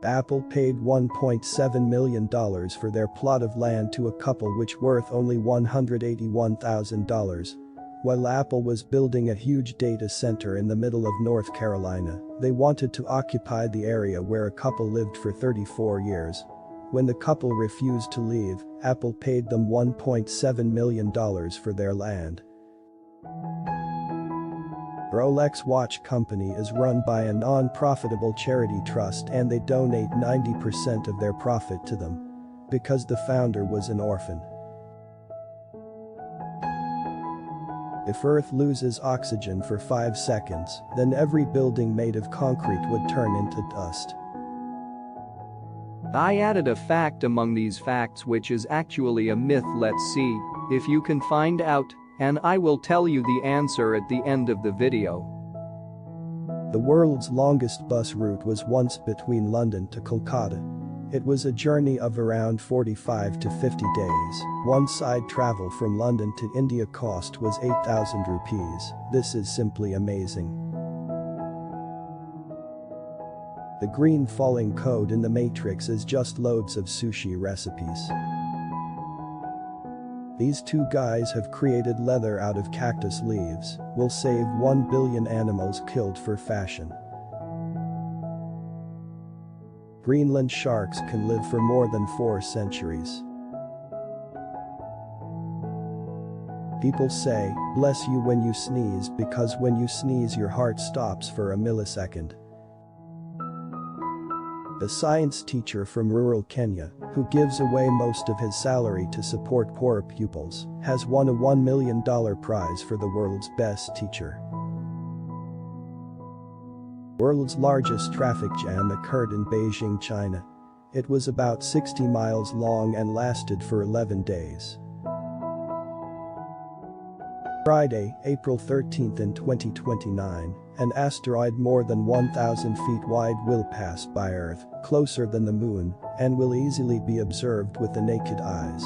Apple paid $1.7 million for their plot of land to a couple which worth only $181,000. While Apple was building a huge data center in the middle of North Carolina, they wanted to occupy the area where a couple lived for 34 years. When the couple refused to leave, Apple paid them $1.7 million for their land. Rolex Watch Company is run by a non-profitable charity trust and they donate 90% of their profit to them. Because the founder was an orphan. If Earth loses oxygen for 5 seconds, then every building made of concrete would turn into dust. I added a fact among these facts which is actually a myth. Let's see if you can find out, and I will tell you the answer at the end of the video. The world's longest bus route was once between London to Kolkata. It was a journey of around 45 to 50 days. One side travel from London to India cost was 8,000 rupees. This is simply amazing. The green falling code in the matrix is just loads of sushi recipes. These two guys have created leather out of cactus leaves. Will save 1 billion animals killed for fashion. Greenland sharks can live for more than 4 centuries. People say, bless you when you sneeze because when you sneeze your heart stops for a millisecond. A science teacher from rural Kenya, who gives away most of his salary to support poor pupils, has won a $1 million prize for the world's best teacher. World's largest traffic jam occurred in Beijing, China. It was about 60 miles long and lasted for 11 days. Friday, April 13 in 2029, an asteroid more than 1,000 feet wide will pass by Earth, closer than the Moon, and will easily be observed with the naked eyes.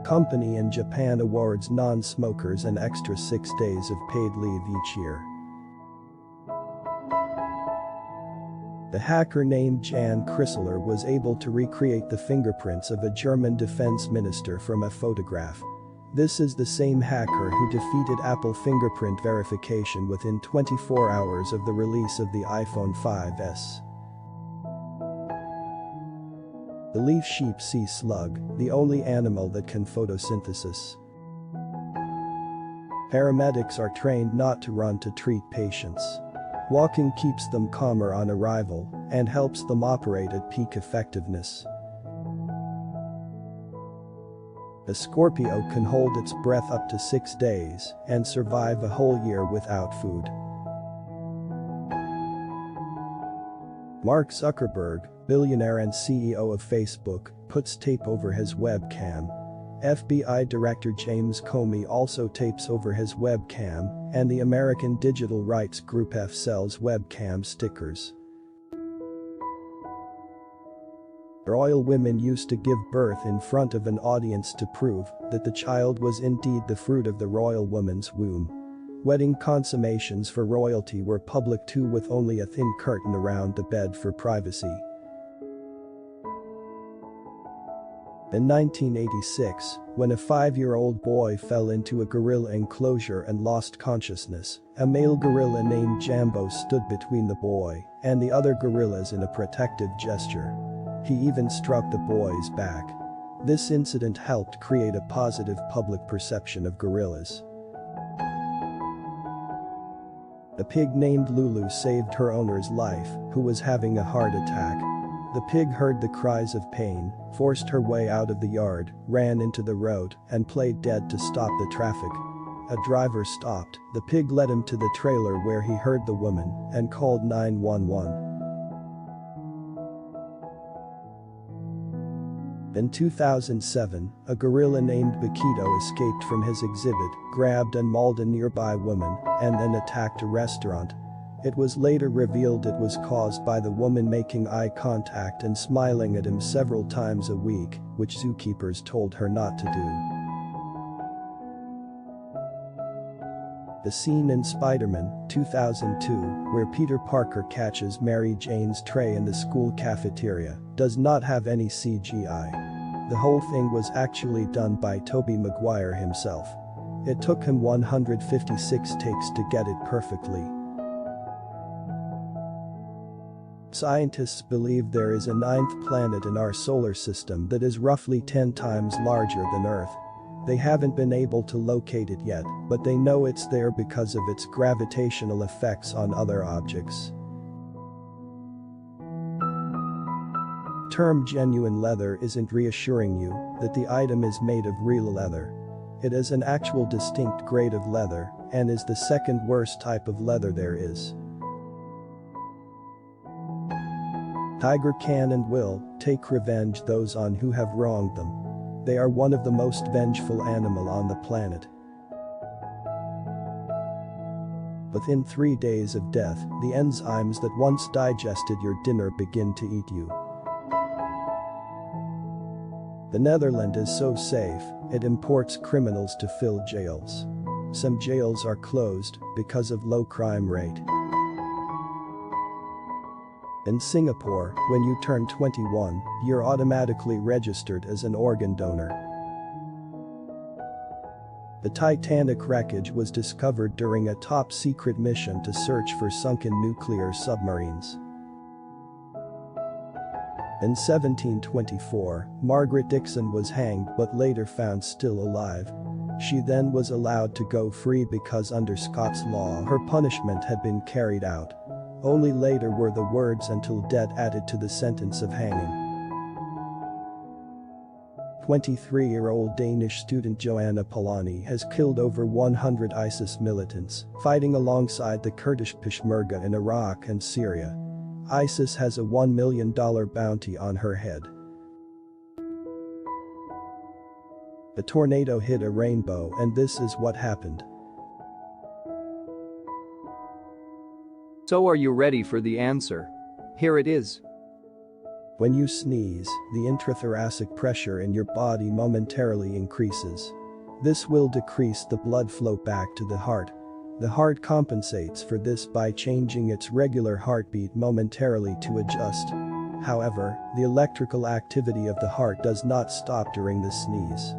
Company in Japan awards non-smokers an extra 6 days of paid leave each year. The hacker named Jan Chrysler was able to recreate the fingerprints of a German defense minister from a photograph. This is the same hacker who defeated Apple fingerprint verification within 24 hours of the release of the iPhone 5s. The leaf sheep sea slug, the only animal that can photosynthesis. Paramedics are trained not to run to treat patients. Walking keeps them calmer on arrival and helps them operate at peak effectiveness. A Scorpio can hold its breath up to 6 days and survive a whole year without food. Mark Zuckerberg, billionaire and CEO of Facebook, puts tape over his webcam. FBI Director James Comey also tapes over his webcam, and the American digital rights group F sells webcam stickers. Royal women used to give birth in front of an audience to prove that the child was indeed the fruit of the royal woman's womb. Wedding consummations for royalty were public too, with only a thin curtain around the bed for privacy. In 1986, when a 5-year-old boy fell into a gorilla enclosure and lost consciousness, a male gorilla named Jambo stood between the boy and the other gorillas in a protective gesture. He even stroked the boy's back. This incident helped create a positive public perception of gorillas. A pig named Lulu saved her owner's life, who was having a heart attack. The pig heard the cries of pain, forced her way out of the yard, ran into the road, and played dead to stop the traffic. A driver stopped, the pig led him to the trailer where he heard the woman and called 911. In 2007, a gorilla named Bakito escaped from his exhibit, grabbed and mauled a nearby woman, and then attacked a restaurant. It was later revealed it was caused by the woman making eye contact and smiling at him several times a week, which zookeepers told her not to do. The scene in Spider-Man 2002, where Peter Parker catches Mary Jane's tray in the school cafeteria, does not have any CGI. The whole thing was actually done by Tobey Maguire himself. It took him 156 takes to get it perfectly. Scientists believe there is a ninth planet in our solar system that is roughly 10 times larger than Earth. They haven't been able to locate it yet, but they know it's there because of its gravitational effects on other objects. Term genuine leather isn't reassuring you that the item is made of real leather. It is an actual distinct grade of leather and is the second worst type of leather there is. Tiger can and will take revenge those on who have wronged them. They are one of the most vengeful animal on the planet. Within 3 days of death, the enzymes that once digested your dinner begin to eat you. The Netherlands is so safe, it imports criminals to fill jails. Some jails are closed because of low crime rate. In Singapore, when you turn 21, you're automatically registered as an organ donor. The Titanic wreckage was discovered during a top-secret mission to search for sunken nuclear submarines. In 1724, Margaret Dixon was hanged but later found still alive. She then was allowed to go free because under Scots law her punishment had been carried out. Only later were the words "until death" added to the sentence of hanging. 23-year-old Danish student Joanna Polani has killed over 100 ISIS militants, fighting alongside the Kurdish Peshmerga in Iraq and Syria. ISIS has a $1 million bounty on her head. A tornado hit a rainbow and this is what happened. So are you ready for the answer? Here it is. When you sneeze, the intrathoracic pressure in your body momentarily increases. This will decrease the blood flow back to the heart. The heart compensates for this by changing its regular heartbeat momentarily to adjust. However, the electrical activity of the heart does not stop during the sneeze.